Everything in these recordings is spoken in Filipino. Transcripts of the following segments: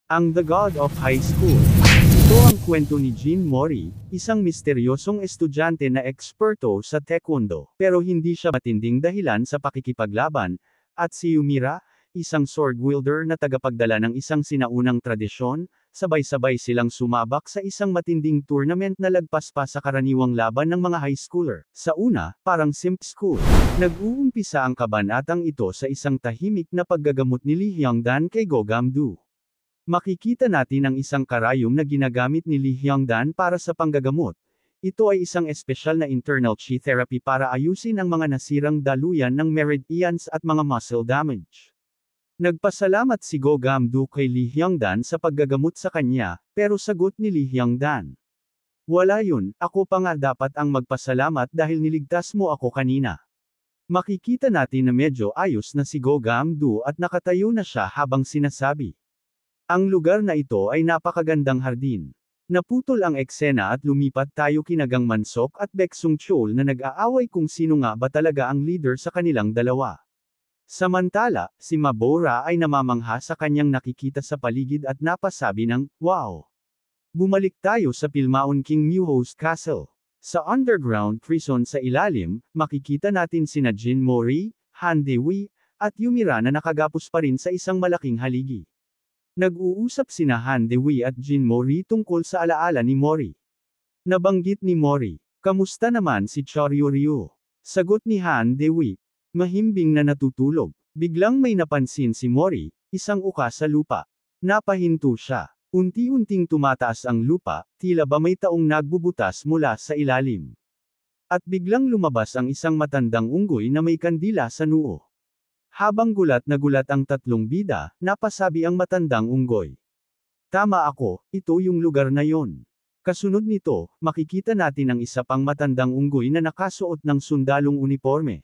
Ang The God of High School. Ito ang kwento ni Jin Mori, isang misteryosong estudyante na eksperto sa taekwondo, pero hindi siya matinding dahilan sa pakikipaglaban, at si Yumira, isang sword wielder na tagapagdala ng isang sinaunang tradisyon, sabay-sabay silang sumabak sa isang matinding tournament na lagpas pa sa karaniwang laban ng mga high schooler. Sa una, parang simp school. Nag-uumpisa ang kabanatang ito sa isang tahimik na paggagamot ni Lee Hyungdan kay Go Gamdu. Makikita natin ang isang karayom na ginagamit ni Lee Hyungdan para sa panggagamot. Ito ay isang espesyal na internal chi therapy para ayusin ang mga nasirang daluyan ng meridians at mga muscle damage. Nagpasalamat si Go Gamdu kay Lee Hyungdan sa paggagamot sa kanya, pero sagot ni Lee Hyungdan, "Wala yun, ako pa nga dapat ang magpasalamat dahil niligtas mo ako kanina." Makikita natin na medyo ayos na si Go Gamdu at nakatayo na siya habang sinasabi, "Ang lugar na ito ay napakagandang hardin." Naputol ang eksena at lumipat tayo kina Gang Mansok at Baek Sung Chol na nag-aaway kung sino nga ba talaga ang leader sa kanilang dalawa. Samantala, si Mabora ay namamangha sa kanyang nakikita sa paligid at napasabi ng, "Wow!" Bumalik tayo sa Pilmaon King Muho's Castle. Sa underground prison sa ilalim, makikita natin sina Jin Mori, Han Dewi, at Yumira na nakagapos pa rin sa isang malaking haligi. Nag-uusap sina Han Dewi at Jin Mori tungkol sa alaala ni Mori. Nabanggit ni Mori, "Kamusta naman si Choryu Ryu?" Sagot ni Han Dewi, "Mahimbing na natutulog." Biglang may napansin si Mori, isang uka sa lupa. Napahinto siya. Unti-unting tumataas ang lupa, tila ba may taong nagbubutas mula sa ilalim. At biglang lumabas ang isang matandang unggoy na may kandila sa noo. Habang gulat na gulat ang tatlong bida, napasabi ang matandang unggoy, "Tama ako, ito yung lugar na yon." Kasunod nito, makikita natin ang isa pang matandang unggoy na nakasuot ng sundalong uniforme.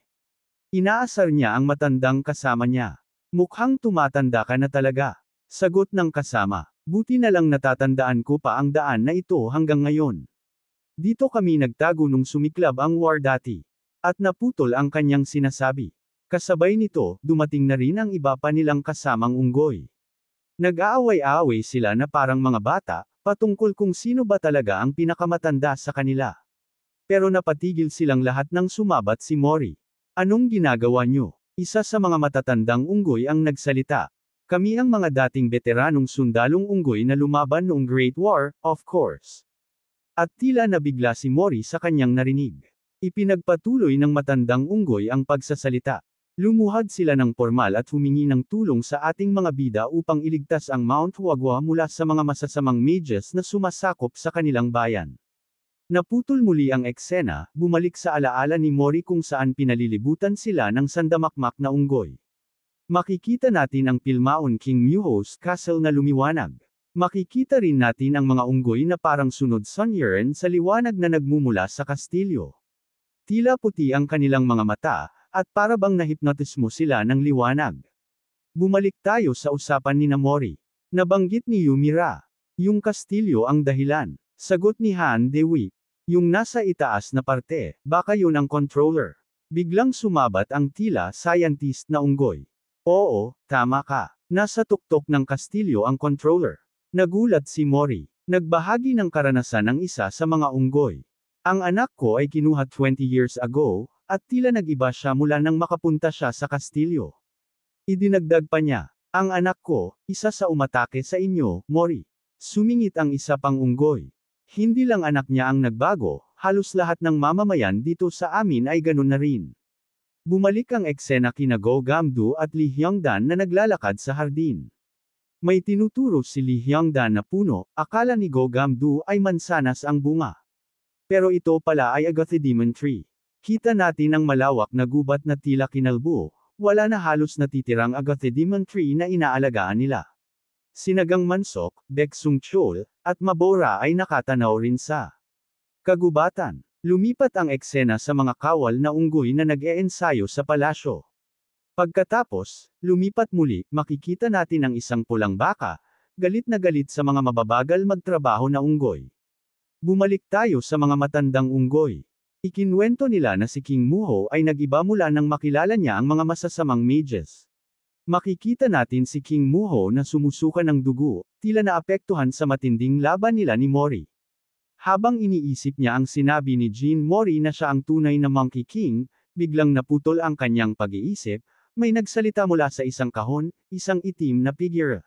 Inaasar niya ang matandang kasama niya. "Mukhang tumatanda ka na talaga." Sagot ng kasama, "Buti na lang natatandaan ko pa ang daan na ito hanggang ngayon. Dito kami nagtago nung sumiklab ang war dati." At naputol ang kanyang sinasabi. Kasabay nito, dumating na rin ang iba pa nilang kasamang unggoy. Nag-aaway-aaway sila na parang mga bata, patungkol kung sino ba talaga ang pinakamatanda sa kanila. Pero napatigil silang lahat nang sumabat si Mori. "Anong ginagawa nyo?" Isa sa mga matatandang unggoy ang nagsalita. "Kami ang mga dating veteranong sundalong unggoy na lumaban noong Great War, of course." At tila nabigla si Mori sa kanyang narinig. Ipinagpatuloy ng matandang unggoy ang pagsasalita. "Lumuhad sila ng pormal at humingi ng tulong sa ating mga bida upang iligtas ang Mount Huagua mula sa mga masasamang mages na sumasakop sa kanilang bayan." Naputol muli ang eksena, bumalik sa alaala ni Mori kung saan pinalilibutan sila ng sandamakmak na unggoy. Makikita natin ang Pilmaon King Muho's Castle na lumiwanag. Makikita rin natin ang mga unggoy na parang sunod sunyeon sa liwanag na nagmumula sa kastilyo. Tila puti ang kanilang mga mata, at para bang nahipnotis mo sila ng liwanag. Bumalik tayo sa usapan ni Mori. Nabanggit ni Yumira, "Yung kastilyo ang dahilan." Sagot ni Han Dewi, "Yung nasa itaas na parte, baka yun ang controller." Biglang sumabat ang tila scientist na unggoy. "Oo, tama ka. Nasa tuktok ng kastilyo ang controller." Nagulat si Mori. Nagbahagi ng karanasan ng isa sa mga unggoy. "Ang anak ko ay kinuha 20 years ago, at tila nag-iba siya mula nang makapunta siya sa kastilyo." Idinagdag pa niya, "Ang anak ko, isa sa umatake sa inyo, Mori." Sumingit ang isa pang unggoy. "Hindi lang anak niya ang nagbago, halos lahat ng mamamayan dito sa amin ay ganun na rin." Bumalik ang eksena kina Go Gamdu at Lee Hyungdan na naglalakad sa hardin. May tinuturo si Lee Hyungdan na puno, akala ni Go Gamdu ay mansanas ang bunga. Pero ito pala ay Agathidemon tree. Kita natin ang malawak na gubat na tila kinalbo, wala na halos natitirang Agathidemon tree na inaalagaan nila. Sina Gang Mansok, Baek Sung Chol, at Mabora ay nakatanaw rin sa kagubatan. Lumipat ang eksena sa mga kawal na unggoy na nag-eensayo sa palasyo. Pagkatapos, lumipat muli, makikita natin ang isang pulang baka, galit na galit sa mga mababagal magtrabaho na unggoy. Bumalik tayo sa mga matandang unggoy. Ikinwento nila na si King Muho ay nag-iba mula nang makilala niya ang mga masasamang mages. Makikita natin si King Muho na sumusuka ng dugo, tila naapektuhan sa matinding laban nila ni Mori. Habang iniisip niya ang sinabi ni Jin Mori na siya ang tunay na Monkey King, biglang naputol ang kanyang pag-iisip, may nagsalita mula sa isang kahon, isang itim na figure.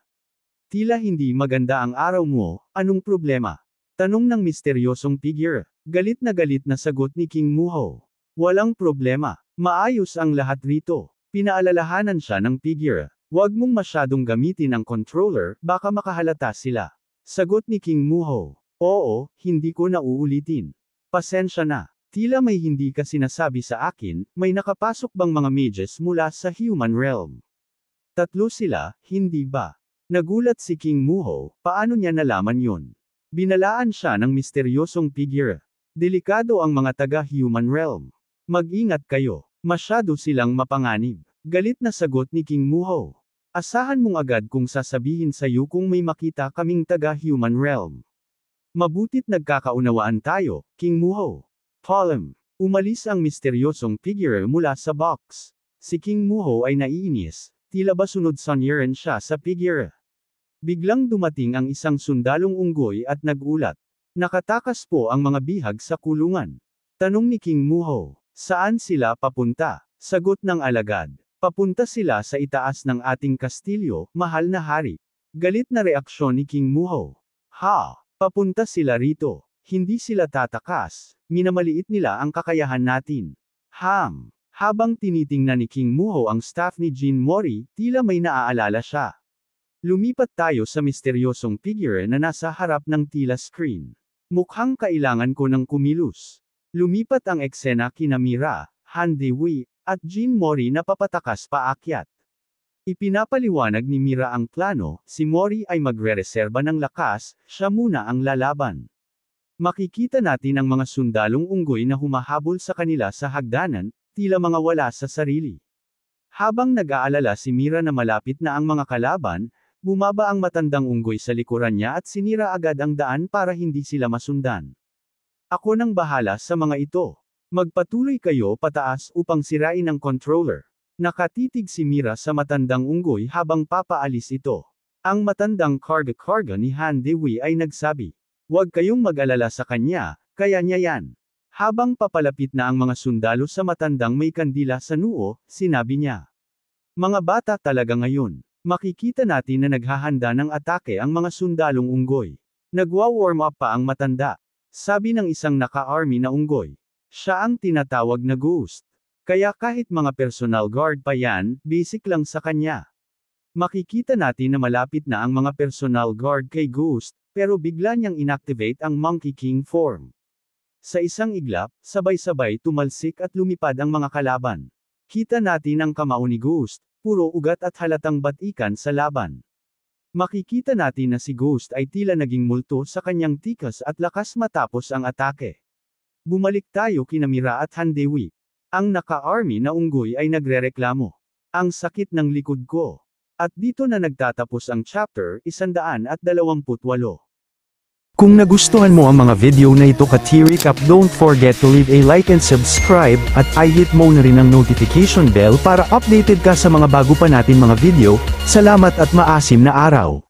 Tila hindi maganda ang araw mo, anong problema? Tanong ng misteryosong figure. Galit na sagot ni King Muho. Walang problema. Maayos ang lahat rito. Pinaalalahanan siya ng figure. Huwag mong masyadong gamitin ang controller, baka makahalata sila. Sagot ni King Muho. Oo, hindi ko na uulitin. Pasensya na. Tila may hindi ka sinasabi sa akin, may nakapasok bang mga mages mula sa human realm? Tatlo sila, hindi ba? Nagulat si King Muho, paano niya nalaman yun? Binalaan siya ng misteryosong figure. Delikado ang mga taga-human realm. Mag-ingat kayo. Masyado silang mapanganib. Galit na sagot ni King Muho. Asahan mong agad kung sasabihin sa iyo kung may makita kaming taga-human realm. Mabutit nagkakaunawaan tayo, King Muho. Palm. Umalis ang misteryosong figure mula sa box. Si King Muho ay naiinis, tila ba sunod-sunyiran siya sa figure. Biglang dumating ang isang sundalong unggoy at nagulat. Nakatakas po ang mga bihag sa kulungan. Tanong ni King Muho, saan sila papunta? Sagot ng alagad. Papunta sila sa itaas ng ating kastilyo, mahal na hari. Galit na reaksyon ni King Muho. Ha! Papunta sila rito. Hindi sila tatakas. Minamaliit nila ang kakayahan natin. Habang tinitingnan ni King Muho ang staff ni Jin Mori, tila may naaalala siya. Lumipat tayo sa misteryosong figure na nasa harap ng tila screen. Mukhang kailangan ko ng kumilos. Lumipat ang eksena kina Mira, Han Dewi, at Jin Mori na papatakas paakyat. Ipinapaliwanag ni Mira ang plano, si Mori ay magre-reserba ng lakas, siya muna ang lalaban. Makikita natin ang mga sundalong unggoy na humahabol sa kanila sa hagdanan, tila mga wala sa sarili. Habang nag-aalala si Mira na malapit na ang mga kalaban, bumaba ang matandang unggoy sa likuran niya at sinira agad ang daan para hindi sila masundan. Ako nang bahala sa mga ito. Magpatuloy kayo pataas upang sirain ang controller. Nakatitig si Mira sa matandang unggoy habang papaalis ito. Ang matandang karga-karga ni Han Dewi ay nagsabi, "Huwag kayong mag-alala sa kanya, kaya niya yan." Habang papalapit na ang mga sundalo sa matandang may kandila sa noo, sinabi niya, "Mga bata talaga ngayon." Makikita natin na naghahanda ng atake ang mga sundalong unggoy. Nagwa-warm up pa ang matanda. Sabi ng isang naka-army na unggoy. Siya ang tinatawag na ghost. Kaya kahit mga personal guard pa yan, basic lang sa kanya. Makikita natin na malapit na ang mga personal guard kay Ghost, pero bigla niyang inactivate ang Monkey King form. Sa isang iglap, sabay-sabay tumalsik at lumipad ang mga kalaban. Kita natin ang kamao ni Ghost, puro ugat at halatang batikan sa laban. Makikita natin na si Ghost ay tila naging multo sa kanyang tikas at lakas matapos ang atake. Bumalik tayo kina Mira at Han Dewi. Ang naka-army na unggoy ay nagrereklamo. Ang sakit ng likod ko. At dito na nagtatapos ang chapter 128. Kung nagustuhan mo ang mga video na ito ka-T-Recap, don't forget to leave a like and subscribe, at i-hit mo na rin ang notification bell para updated ka sa mga bago pa natin mga video. Salamat at maasim na araw!